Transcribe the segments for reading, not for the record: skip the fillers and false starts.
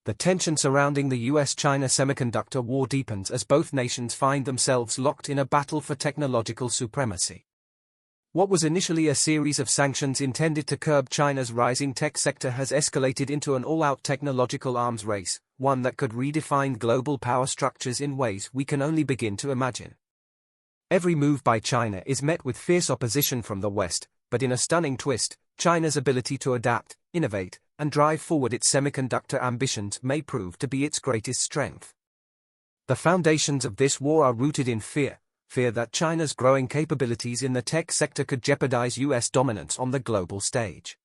The tension surrounding the US-China semiconductor war deepens as both nations find themselves locked in a battle for technological supremacy. What was initially a series of sanctions intended to curb China's rising tech sector has escalated into an all-out technological arms race, one that could redefine global power structures in ways we can only begin to imagine. Every move by China is met with fierce opposition from the West, but in a stunning twist, China's ability to adapt, innovate, and drive forward its semiconductor ambitions may prove to be its greatest strength. The foundations of this war are rooted in fear that China's growing capabilities in the tech sector could jeopardize US dominance on the global stage.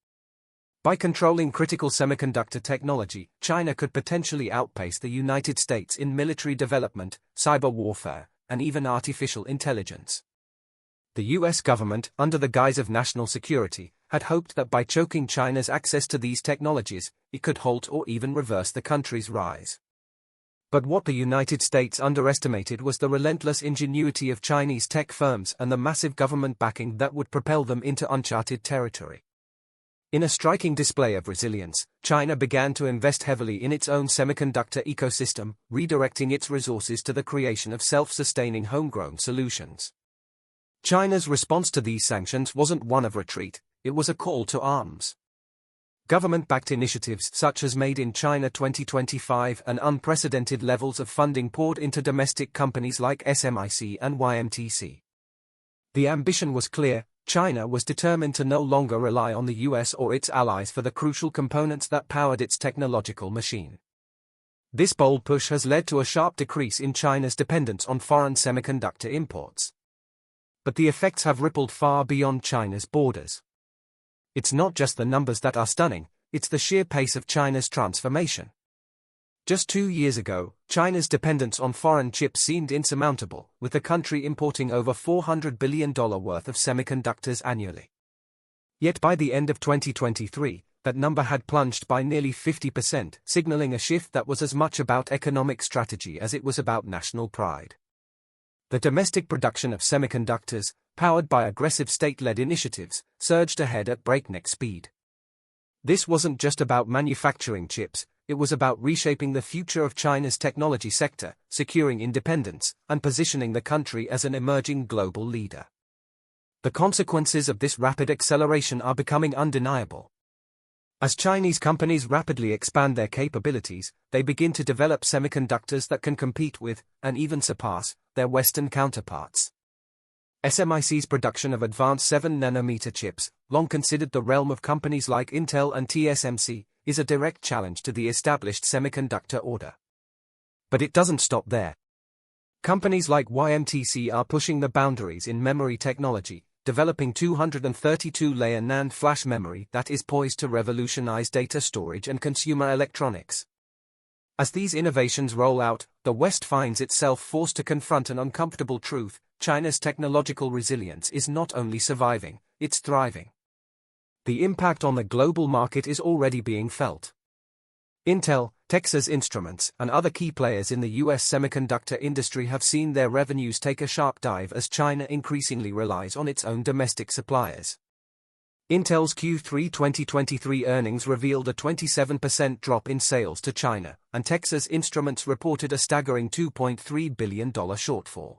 By controlling critical semiconductor technology, China could potentially outpace the United States in military development, cyber warfare, and even artificial intelligence. The US government, under the guise of national security, had hoped that by choking China's access to these technologies, it could halt or even reverse the country's rise. But what the United States underestimated was the relentless ingenuity of Chinese tech firms and the massive government backing that would propel them into uncharted territory. In a striking display of resilience, China began to invest heavily in its own semiconductor ecosystem, redirecting its resources to the creation of self-sustaining homegrown solutions. China's response to these sanctions wasn't one of retreat, it was a call to arms. Government-backed initiatives such as Made in China 2025 and unprecedented levels of funding poured into domestic companies like SMIC and YMTC. The ambition was clear: China was determined to no longer rely on the US or its allies for the crucial components that powered its technological machine. This bold push has led to a sharp decrease in China's dependence on foreign semiconductor imports. But the effects have rippled far beyond China's borders. It's not just the numbers that are stunning, it's the sheer pace of China's transformation. Just 2 years ago, China's dependence on foreign chips seemed insurmountable, with the country importing over $400 billion worth of semiconductors annually. Yet by the end of 2023, that number had plunged by nearly 50%, signaling a shift that was as much about economic strategy as it was about national pride. The domestic production of semiconductors, powered by aggressive state-led initiatives, surged ahead at breakneck speed. This wasn't just about manufacturing chips, it was about reshaping the future of China's technology sector, securing independence, and positioning the country as an emerging global leader. The consequences of this rapid acceleration are becoming undeniable. As Chinese companies rapidly expand their capabilities, they begin to develop semiconductors that can compete with, and even surpass, their Western counterparts. SMIC's production of advanced 7-nanometer chips, long considered the realm of companies like Intel and TSMC, is a direct challenge to the established semiconductor order. But it doesn't stop there. Companies like YMTC are pushing the boundaries in memory technology, developing 232-layer NAND flash memory that is poised to revolutionize data storage and consumer electronics. As these innovations roll out, the West finds itself forced to confront an uncomfortable truth: China's technological resilience is not only surviving, it's thriving. The impact on the global market is already being felt. Intel, Texas Instruments, and other key players in the US semiconductor industry have seen their revenues take a sharp dive as China increasingly relies on its own domestic suppliers. Intel's Q3 2023 earnings revealed a 27% drop in sales to China, and Texas Instruments reported a staggering $2.3 billion shortfall.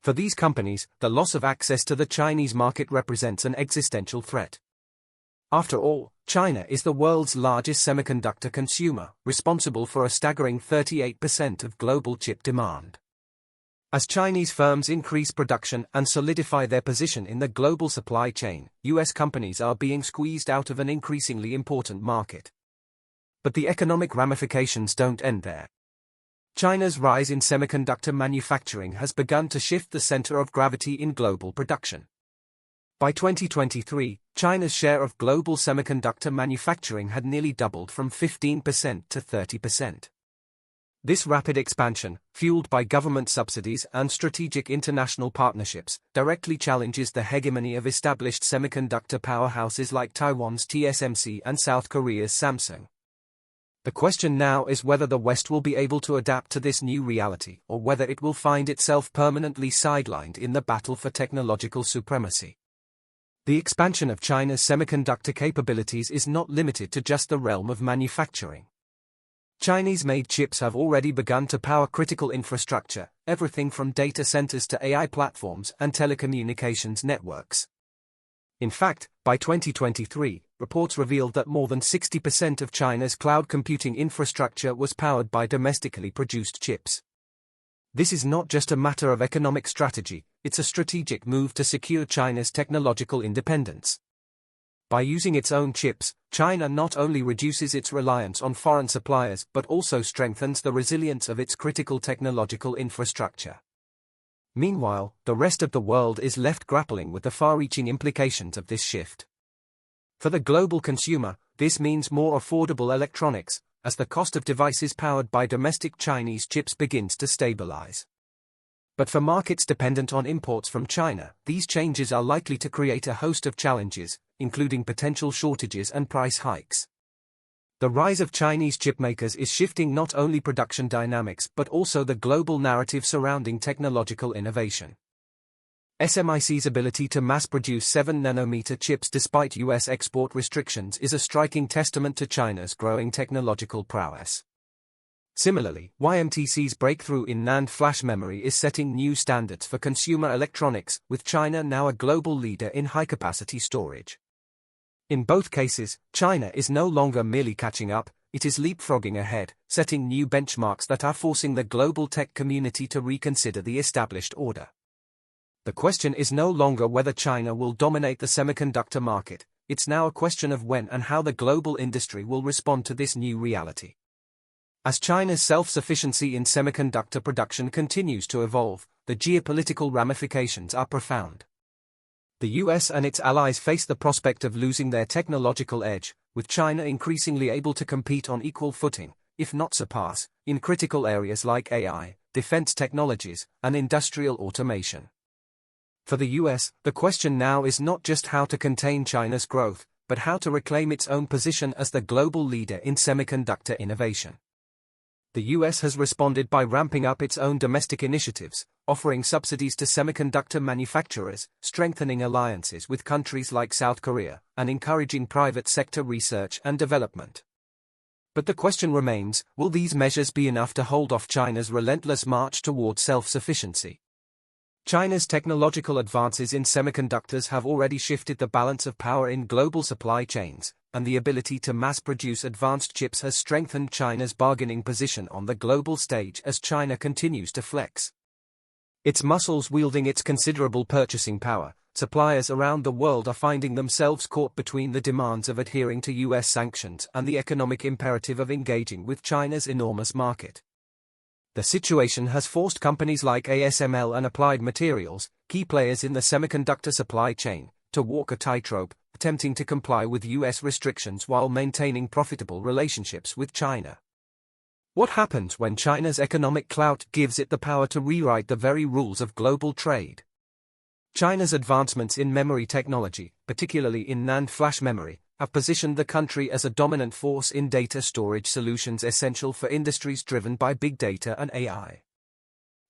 For these companies, the loss of access to the Chinese market represents an existential threat. After all, China is the world's largest semiconductor consumer, responsible for a staggering 38% of global chip demand. As Chinese firms increase production and solidify their position in the global supply chain, US companies are being squeezed out of an increasingly important market. But the economic ramifications don't end there. China's rise in semiconductor manufacturing has begun to shift the center of gravity in global production. By 2023, China's share of global semiconductor manufacturing had nearly doubled from 15% to 30%. This rapid expansion, fueled by government subsidies and strategic international partnerships, directly challenges the hegemony of established semiconductor powerhouses like Taiwan's TSMC and South Korea's Samsung. The question now is whether the West will be able to adapt to this new reality, or whether it will find itself permanently sidelined in the battle for technological supremacy. The expansion of China's semiconductor capabilities is not limited to just the realm of manufacturing. Chinese-made chips have already begun to power critical infrastructure, everything from data centers to AI platforms and telecommunications networks. In fact, by 2023, reports revealed that more than 60% of China's cloud computing infrastructure was powered by domestically produced chips. This is not just a matter of economic strategy, it's a strategic move to secure China's technological independence. By using its own chips, China not only reduces its reliance on foreign suppliers but also strengthens the resilience of its critical technological infrastructure. Meanwhile, the rest of the world is left grappling with the far-reaching implications of this shift. For the global consumer, this means more affordable electronics, as the cost of devices powered by domestic Chinese chips begins to stabilize. But for markets dependent on imports from China, these changes are likely to create a host of challenges, including potential shortages and price hikes. The rise of Chinese chipmakers is shifting not only production dynamics but also the global narrative surrounding technological innovation. SMIC's ability to mass-produce 7-nanometer chips despite US export restrictions is a striking testament to China's growing technological prowess. Similarly, YMTC's breakthrough in NAND flash memory is setting new standards for consumer electronics, with China now a global leader in high-capacity storage. In both cases, China is no longer merely catching up, it is leapfrogging ahead, setting new benchmarks that are forcing the global tech community to reconsider the established order. The question is no longer whether China will dominate the semiconductor market, it's now a question of when and how the global industry will respond to this new reality. As China's self-sufficiency in semiconductor production continues to evolve, the geopolitical ramifications are profound. The US and its allies face the prospect of losing their technological edge, with China increasingly able to compete on equal footing, if not surpass, in critical areas like AI, defense technologies, and industrial automation. For the US, the question now is not just how to contain China's growth, but how to reclaim its own position as the global leader in semiconductor innovation. The US has responded by ramping up its own domestic initiatives, offering subsidies to semiconductor manufacturers, strengthening alliances with countries like South Korea, and encouraging private sector research and development. But the question remains, will these measures be enough to hold off China's relentless march toward self-sufficiency? China's technological advances in semiconductors have already shifted the balance of power in global supply chains, and the ability to mass-produce advanced chips has strengthened China's bargaining position on the global stage as China continues to flex its muscles wielding its considerable purchasing power. Suppliers around the world are finding themselves caught between the demands of adhering to US sanctions and the economic imperative of engaging with China's enormous market. The situation has forced companies like ASML and Applied Materials, key players in the semiconductor supply chain, to walk a tightrope, attempting to comply with US restrictions while maintaining profitable relationships with China. What happens when China's economic clout gives it the power to rewrite the very rules of global trade? China's advancements in memory technology, particularly in NAND flash memory, have positioned the country as a dominant force in data storage solutions essential for industries driven by big data and AI.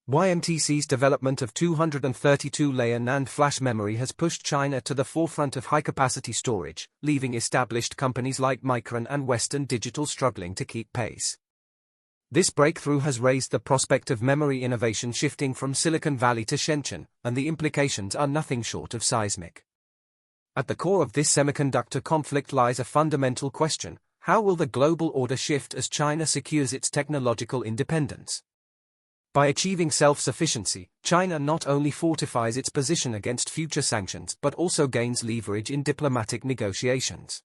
YMTC's development of 232-layer NAND flash memory has pushed China to the forefront of high-capacity storage, leaving established companies like Micron and Western Digital struggling to keep pace. This breakthrough has raised the prospect of memory innovation shifting from Silicon Valley to Shenzhen, and the implications are nothing short of seismic. At the core of this semiconductor conflict lies a fundamental question: how will the global order shift as China secures its technological independence? By achieving self-sufficiency, China not only fortifies its position against future sanctions but also gains leverage in diplomatic negotiations.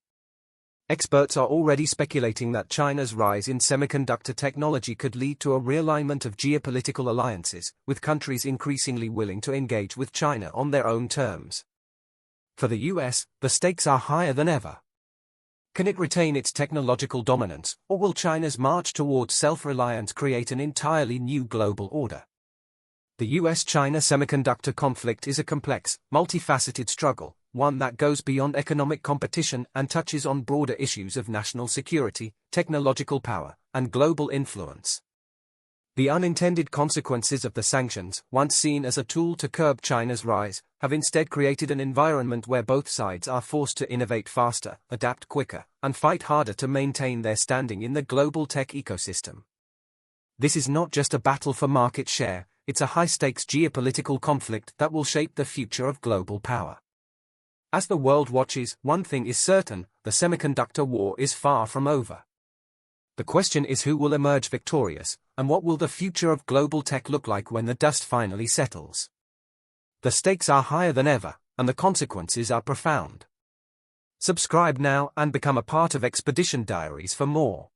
Experts are already speculating that China's rise in semiconductor technology could lead to a realignment of geopolitical alliances, with countries increasingly willing to engage with China on their own terms. For the US, the stakes are higher than ever. Can it retain its technological dominance, or will China's march towards self-reliance create an entirely new global order? The US-China semiconductor conflict is a complex, multifaceted struggle, one that goes beyond economic competition and touches on broader issues of national security, technological power, and global influence. The unintended consequences of the sanctions, once seen as a tool to curb China's rise, have instead created an environment where both sides are forced to innovate faster, adapt quicker, and fight harder to maintain their standing in the global tech ecosystem. This is not just a battle for market share, it's a high-stakes geopolitical conflict that will shape the future of global power. As the world watches, one thing is certain: the semiconductor war is far from over. The question is who will emerge victorious, and what will the future of global tech look like when the dust finally settles? The stakes are higher than ever, and the consequences are profound. Subscribe now and become a part of Expedition Diaries for more.